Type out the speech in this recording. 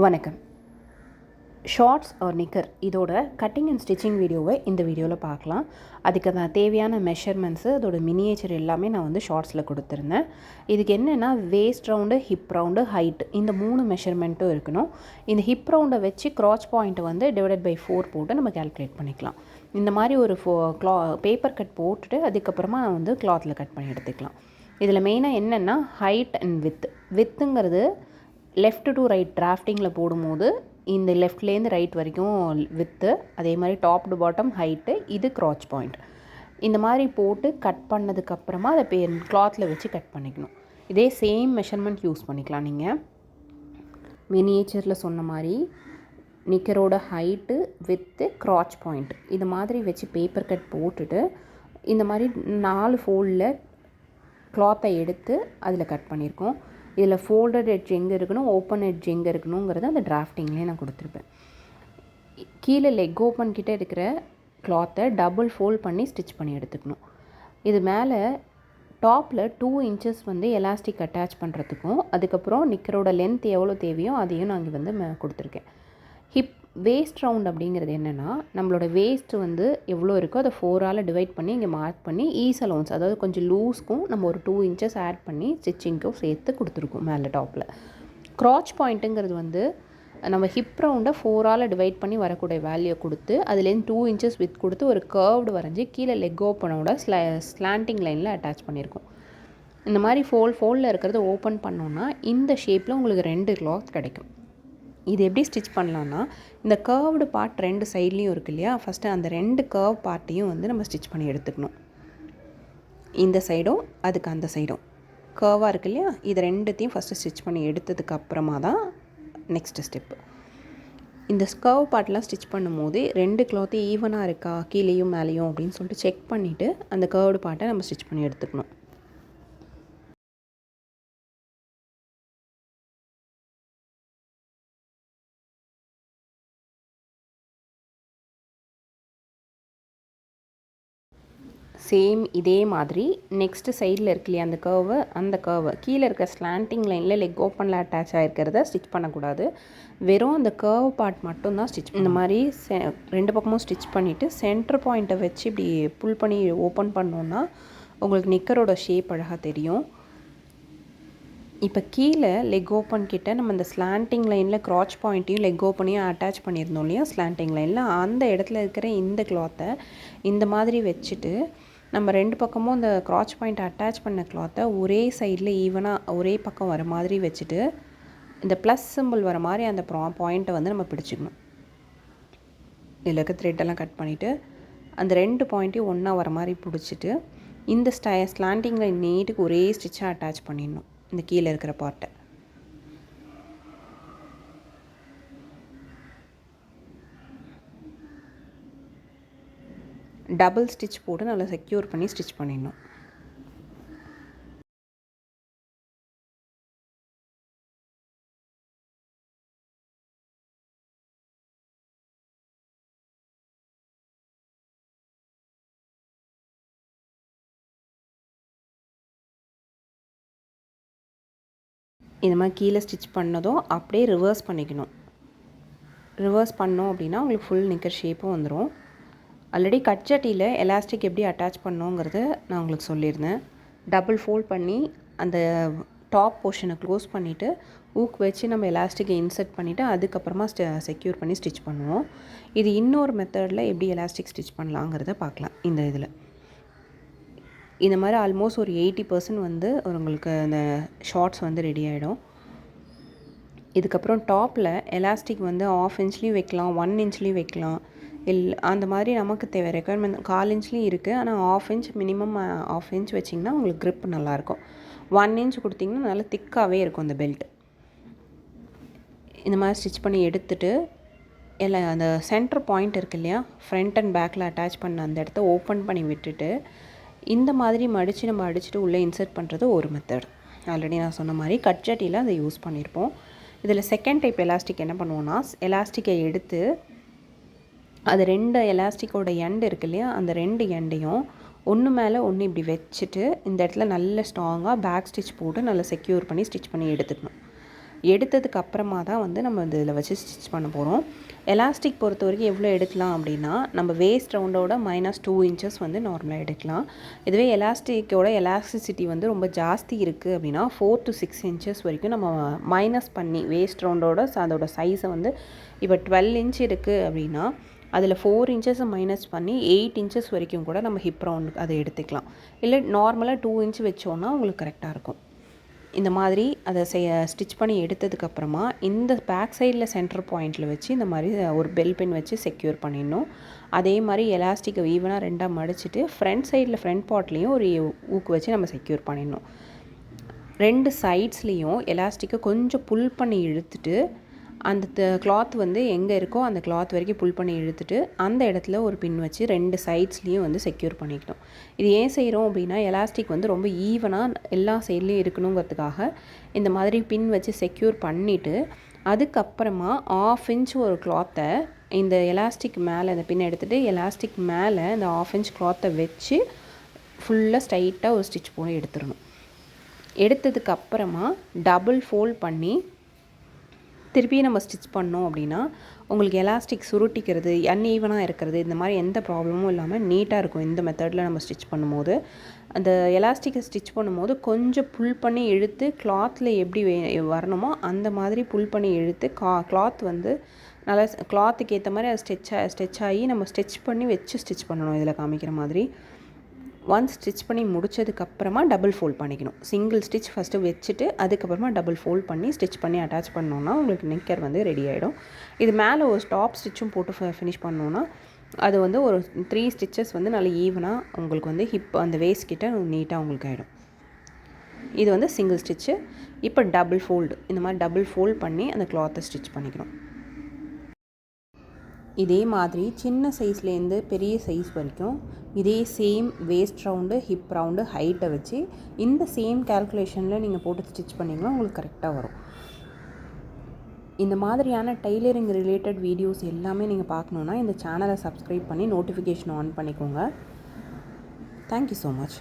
வணக்கம். Shorts R knicker இதோட cutting and stitching வீடியோவை இந்த வீடியோவில் பார்க்கலாம். அதுக்கு நான் தேவையான மெஷர்மெண்ட்ஸு அதோட மினியேச்சர் எல்லாமே நான் வந்து ஷார்ட்ஸில் கொடுத்துருந்தேன். இதுக்கு என்னென்னா waist round, hip round, height இந்த 3 மெஷர்மெண்ட்டும் இருக்கணும். இந்த ஹிப் ரவுண்டை வச்சு க்ராச் பாயிண்ட்டை வந்து டிவைடட் பை 4 போட்டு நம்ம கேல்குலேட் பண்ணிக்கலாம். இந்த மாதிரி ஒரு பேப்பர் கட் போட்டுட்டு அதுக்கப்புறமா வந்து கிளாத்தில் கட் பண்ணி எடுத்துக்கலாம். இதில் மெயினாக என்னென்னா ஹைட் அண்ட் வித்துங்கிறது லெஃப்ட் டு ரைட் டிராஃப்டிங்கில் போடும்போது இந்த லெஃப்ட்லேருந்து ரைட் வரைக்கும் வித்து, அதே மாதிரி டாப் டு பாட்டம் ஹைட்டு, இது க்ராச் பாயிண்ட். இந்த மாதிரி போட்டு கட் பண்ணதுக்கப்புறமா அதை கிளாத்தில் வச்சு கட் பண்ணிக்கணும். இதே சேம் மெஷர்மெண்ட் யூஸ் பண்ணிக்கலாம். நீங்கள் மினியேச்சரில் சொன்ன மாதிரி நிக்கரோட ஹைட்டு, வித்து, க்ராச் பாயிண்ட் இது மாதிரி வச்சு பேப்பர் கட் போட்டுட்டு இந்த மாதிரி 4 ஃபோல்டில் கிளாத்தை எடுத்து அதில் கட் பண்ணியிருக்கோம். இதில் ஃபோல்டட் எட்ஜ் எங்கே இருக்கணும், ஓப்பன் எட்ஜ் எங்கே இருக்கணுங்கிறத அந்த டிராஃப்டிங்லேயே நான் கொடுத்துருப்பேன். கீழே லெக் ஓப்பன் கிட்டே இருக்கிற கிளாத்தை டபுள் ஃபோல்ட் பண்ணி ஸ்டிச் பண்ணி எடுத்துக்கணும். இது மேலே டாப்பில் 2 இன்ச்சஸ் வந்து எலாஸ்டிக் அட்டாச் பண்ணுறதுக்கும், அதுக்கப்புறம் நிக்கரோட லென்த் எவ்வளோ தேவையோ அதையும் நான் இங்கே வந்து கொடுத்துருக்கேன். ஹிப் வேஸ்ட் ரவுண்ட் அப்படிங்கிறது என்னென்னா, நம்மளோட வேஸ்ட்டு வந்து எவ்வளோ இருக்கோ அதை 4ஆல் டிவைட் பண்ணி இங்கே மார்க் பண்ணி ஈஸ் அலோன்ஸ், அதாவது கொஞ்சம் லூஸ்க்கும் நம்ம ஒரு 2 இன்ச்சஸ் ஆட் பண்ணி ஸ்டிச்சிங்க்கும் சேர்த்து கொடுத்துருக்கோம் மேலே டாப்பில். க்ராச் பாயிண்ட்டுங்கிறது வந்து நம்ம ஹிப் ரவுண்டை 4ஆல் டிவைட் பண்ணி வரக்கூடிய வேல்யூ கொடுத்து அதுலேருந்து 2 இன்ச்சஸ் வித் கொடுத்து ஒரு கர்வ்டு வரைஞ்சி கீழே லெக் ஓப்பனோட ஸ்லாண்டிங் லைனில் அட்டாச் பண்ணியிருக்கோம். இந்த மாதிரி ஃபோல்டில் இருக்கிறத ஓப்பன் பண்ணோன்னா இந்த ஷேப்பில் உங்களுக்கு 2 கிளாத் கிடைக்கும். இது எப்படி ஸ்டிச் பண்ணலான்னா, இந்த கர்வ்டு பார்ட் 2 சைட்லேயும் இருக்கு இல்லையா, ஃபஸ்ட்டு அந்த 2 கர்வ் பார்ட்டையும் வந்து நம்ம ஸ்டிச் பண்ணி எடுத்துக்கணும். இந்த சைடும் அதுக்கு அந்த சைடும் கர்வாக இருக்கு இல்லையா, இது 2த்தையும் ஃபஸ்ட்டு ஸ்டிச் பண்ணி எடுத்ததுக்கு அப்புறமா தான் நெக்ஸ்ட்டு ஸ்டெப்பு. இந்த கர்வ் பார்ட்லாம் ஸ்டிச் பண்ணும்போது 2 கிளாத்தும் ஈவனாக இருக்கா கீழேயும் மேலேயும் அப்படின்னு சொல்லிட்டு செக் பண்ணிவிட்டு அந்த கர்வ்டு பார்ட்டை நம்ம ஸ்டிச் பண்ணி எடுத்துக்கணும். சேம் இதே மாதிரி நெக்ஸ்ட்டு சைடில் இருக்கு இல்லையா அந்த கர்வை கீழே இருக்க ஸ்லாண்டிங் லைனில் லெக் ஓப்பனில் அட்டாச் ஆகிருக்கிறத ஸ்டிச் பண்ணக்கூடாது. வெறும் அந்த கர்வ் பார்ட் மட்டும்தான் ஸ்டிச். இந்த மாதிரி 2 பக்கமும் ஸ்டிச் பண்ணிவிட்டு சென்டர் பாயிண்ட்டை வச்சு இப்படி புல் பண்ணி ஓப்பன் பண்ணோன்னா உங்களுக்கு நிக்கரோட ஷேப் அழகாக தெரியும். இப்போ கீழே லெக் ஓப்பன் கிட்ட நம்ம இந்த ஸ்லாண்டிங் லைனில் க்ராச் பாயிண்ட்டையும் லெக் ஓப்பனையும் அட்டாச் பண்ணியிருந்தோம் இல்லையா ஸ்லாண்டிங் லைனில், அந்த இடத்துல இருக்கிற இந்த கிளாத்தை இந்த மாதிரி வச்சுட்டு நம்ம 2 பக்கமும் இந்த க்ராச் பாயிண்ட் அட்டாச் பண்ண கிளாத்தை ஒரே சைடில் ஈவனாக ஒரே பக்கம் வர மாதிரி வச்சுட்டு இந்த ப்ளஸ் சிம்பிள் வர மாதிரி அந்த பாயிண்ட்டை வந்து நம்ம பிடிச்சிக்கணும். இதில் இருக்க த்ரெட்டெல்லாம் கட் பண்ணிவிட்டு அந்த 2 பாயிண்ட்டையும் ஒன்றா வர மாதிரி பிடிச்சிட்டு இந்த ஸ்லாண்டிங் லைன் நீட்டுக்கு ஒரே ஸ்டிச்சாக அட்டாச் பண்ணிடணும் இந்த கீழே இருக்கிற பார்ட்டை. டபுள் ஸ்டிச் போட்டு நல்லா செக்யூர் பண்ணி ஸ்டிச் பண்ணிடணும். இந்த மாதிரி கீழே ஸ்டிச் பண்ணதும் அப்படியே ரிவர்ஸ் பண்ணிக்கணும். ரிவர்ஸ் பண்ணோம் அப்படின்னா உங்களுக்கு ஃபுல் நிக்கர் ஷேப்பும் வந்துடும். ஆல்ரெடி கட் சட்டியில் எலாஸ்டிக் எப்படி அட்டாச் பண்ணோங்கிறத நான் உங்களுக்கு சொல்லியிருந்தேன். டபுள் ஃபோல்ட் பண்ணி அந்த டாப் போர்ஷனை க்ளோஸ் பண்ணிவிட்டு ஊக்கு வச்சு நம்ம எலாஸ்டிக்கை இன்சர்ட் பண்ணிவிட்டு அதுக்கப்புறமா செக்யூர் பண்ணி ஸ்டிச் பண்ணுவோம். இது இன்னொரு மெத்தடில் எப்படி எலாஸ்டிக் ஸ்டிச் பண்ணலாங்கிறத பார்க்கலாம். இந்த மாதிரி ஆல்மோஸ்ட் ஒரு 80% வந்து உங்களுக்கு அந்த ஷார்ட்ஸ் வந்து ரெடி ஆகிடும். இதுக்கப்புறம் டாப்பில் எலாஸ்டிக் வந்து 1/2 இன்ச்லேயும் வைக்கலாம், 1 இன்ச்லேயும் வைக்கலாம். அந்த மாதிரி நமக்கு தேவை ரெக்குயர்மெண்ட் 1/4 இன்ச்லேயும் இருக்குது. ஆனால் 1/2 இன்ச் மினிமம் 1/2 இன்ச் வச்சிங்கன்னா உங்களுக்கு க்ரிப் நல்லாயிருக்கும். 1 இன்ச் கொடுத்திங்கன்னா நல்லா திக்காகவே இருக்கும் அந்த பெல்ட். இந்த மாதிரி ஸ்டிச் பண்ணி எடுத்துகிட்டு எல்லாம் அந்த சென்டர் பாயிண்ட் இருக்கு இல்லையா, ஃப்ரண்ட் அண்ட் பேக்கில் அட்டாச் பண்ண அந்த இடத்த ஓப்பன் பண்ணி விட்டுட்டு இந்த மாதிரி நம்ம அடிச்சுட்டு உள்ளே இன்சர்ட் பண்ணுறது ஒரு மெத்தட். ஆல்ரெடி நான் சொன்ன மாதிரி கட் சட்டியில் அதை யூஸ் பண்ணியிருப்போம். இதில் செகண்ட் டைப் எலாஸ்டிக் என்ன பண்ணுவோன்னா, எலாஸ்டிக்கை எடுத்து அது 2 எலாஸ்டிக்கோட எண்டு இருக்கு இல்லையா, அந்த 2 எண்டையும் ஒன்று மேலே ஒன்று இப்படி வச்சுட்டு இந்த இடத்துல நல்ல ஸ்ட்ராங்காக பேக் ஸ்டிச் போட்டு நல்லா செக்யூர் பண்ணி ஸ்டிச் பண்ணி எடுத்துக்கணும். எடுத்ததுக்கு அப்புறமா தான் வந்து நம்ம இதில் வச்சு ஸ்டிச் பண்ண போகிறோம். எலாஸ்டிக் பொறுத்த வரைக்கும் எவ்வளோ எடுக்கலாம் அப்படின்னா, நம்ம வேஸ்ட் ரவுண்டோட -2 இன்ச்சஸ் வந்து நார்மலாக எடுக்கலாம். இதுவே எலாஸ்டிக்கோட எலாஸ்டிசிட்டி வந்து ரொம்ப ஜாஸ்தி இருக்குது அப்படின்னா 4 to 6 இன்ச்சஸ் வரைக்கும் நம்ம மைனஸ் பண்ணி வேஸ்ட் ரவுண்டோட அதோட சைஸை வந்து இப்போ 12 இன்ச் இருக்குது அப்படின்னா அதில் 4 இன்ச்சஸை மைனஸ் பண்ணி 8 இன்ச்சஸ் வரைக்கும் கூட நம்ம ஹிப் ரவுண்டுக்கு அதை எடுத்துக்கலாம். இல்லை நார்மலாக 2 இன்ச் வச்சோன்னா உங்களுக்கு கரெக்டாக இருக்கும். இந்த மாதிரி அதை ஸ்டிச் பண்ணி எடுத்ததுக்கப்புறமா இந்த பேக் சைடில் சென்டர் பாயிண்டில் வச்சு இந்த மாதிரி ஒரு பெல் பின் வச்சு செக்யூர் பண்ணிடணும். அதே மாதிரி எலாஸ்டிக்கை ஈவனாக 2ஆக மடிச்சுட்டு ஃப்ரண்ட் சைடில் ஃப்ரண்ட் பார்ட்லேயும் ஒரு ஊக்கு வச்சு நம்ம செக்யூர் பண்ணிடணும். 2 சைட்ஸ்லேயும் எலாஸ்டிக்கை கொஞ்சம் புல் பண்ணி இழுத்துட்டு அந்த கிளாத் வந்து எங்கே இருக்கோ அந்த கிளாத் வரைக்கும் புல் பண்ணி இழுத்துட்டு அந்த இடத்துல ஒரு பின் வச்சு 2 சைட்ஸ்லேயும் வந்து செக்யூர் பண்ணிக்கணும். இது ஏன் செய்கிறோம் அப்படின்னா எலாஸ்டிக் வந்து ரொம்ப ஈவனாக எல்லா சைட்லேயும் இருக்கணுங்கிறதுக்காக இந்த மாதிரி பின் வச்சு செக்யூர் பண்ணிவிட்டு அதுக்கப்புறமா 1/2 இன்ச் ஒரு கிளாத்தை இந்த எலாஸ்டிக் மேலே இந்த பின் எடுத்துகிட்டு எலாஸ்டிக் மேலே இந்த 1/2 இன்ச் கிளாத்தை வச்சு ஃபுல்லாக ஸ்ட்ரைட்டாக ஒரு ஸ்டிச் போய் எடுத்துடணும். எடுத்ததுக்கப்புறமா டபுள் ஃபோல்ட் பண்ணி திருப்பி நம்ம ஸ்டிச் பண்ணோம் அப்படின்னா உங்களுக்கு எலாஸ்டிக் சுருட்டிக்கிறது அன்ஈவனாக இருக்கிறது இந்த மாதிரி எந்த ப்ராப்ளமும் இல்லாமல் நீட்டாக இருக்கும். இந்த மெத்தடில் நம்ம ஸ்டிச் பண்ணும்போது அந்த எலாஸ்டிக்கை ஸ்டிச் பண்ணும்போது கொஞ்சம் புல் பண்ணி இழுத்து கிளாத்தில் எப்படி வரணுமோ அந்த மாதிரி புல் பண்ணி இழுத்து கிளாத் வந்து நல்லா கிளாத்துக்கு ஏற்ற மாதிரி அது ஸ்டிச் ஆகி நம்ம ஸ்டிச் பண்ணி வச்சு ஸ்டிச் பண்ணணும். இதில் காமிக்கிற மாதிரி ஒன்ஸ் ஸ்டிச் பண்ணி முடித்ததுக்கப்புறமா டபுள் ஃபோல்ட் பண்ணிக்கணும். சிங்கிள் ஸ்டிச் ஃபஸ்ட்டு வச்சுட்டு அதுக்கப்புறமா டபுள் ஃபோல்ட் பண்ணி ஸ்டிச் பண்ணி அட்டாச் பண்ணோன்னா உங்களுக்கு நெக்கர் வந்து ரெடி ஆகிடும். இது மேலே ஒரு ஸ்டாப் ஸ்டிச்சும் போட்டு ஃபினிஷ் பண்ணோன்னா அது வந்து ஒரு 3 ஸ்டிச்சஸ் வந்து நல்லா ஈவனாக உங்களுக்கு வந்து ஹிப் அந்த வேஸ்ட் கிட்ட நீட்டாக உங்களுக்கு ஆகிடும். இது வந்து சிங்கிள் ஸ்டிச்சு. இப்போ டபுள் ஃபோல்டு இந்த மாதிரி டபுள் ஃபோல்ட் பண்ணி அந்த கிளாத்தை ஸ்டிச் பண்ணிக்கணும். இதே மாதிரி சின்ன சைஸ்லேருந்து பெரிய சைஸ் வரைக்கும் இதே same waist round hip round ஹைட்டை வச்சு இந்த சேம் கேல்குலேஷனில் நீங்கள் போட்டு ஸ்டிச் பண்ணிங்கன்னா உங்களுக்கு கரெக்டாக வரும். இந்த மாதிரியான டெய்லரிங் ரிலேட்டட் வீடியோஸ் எல்லாமே நீங்கள் பார்க்கணுன்னா இந்த சேனலை சப்ஸ்கிரைப் பண்ணி நோட்டிஃபிகேஷன் ஆன் பண்ணிக்கோங்க. Thank you so much.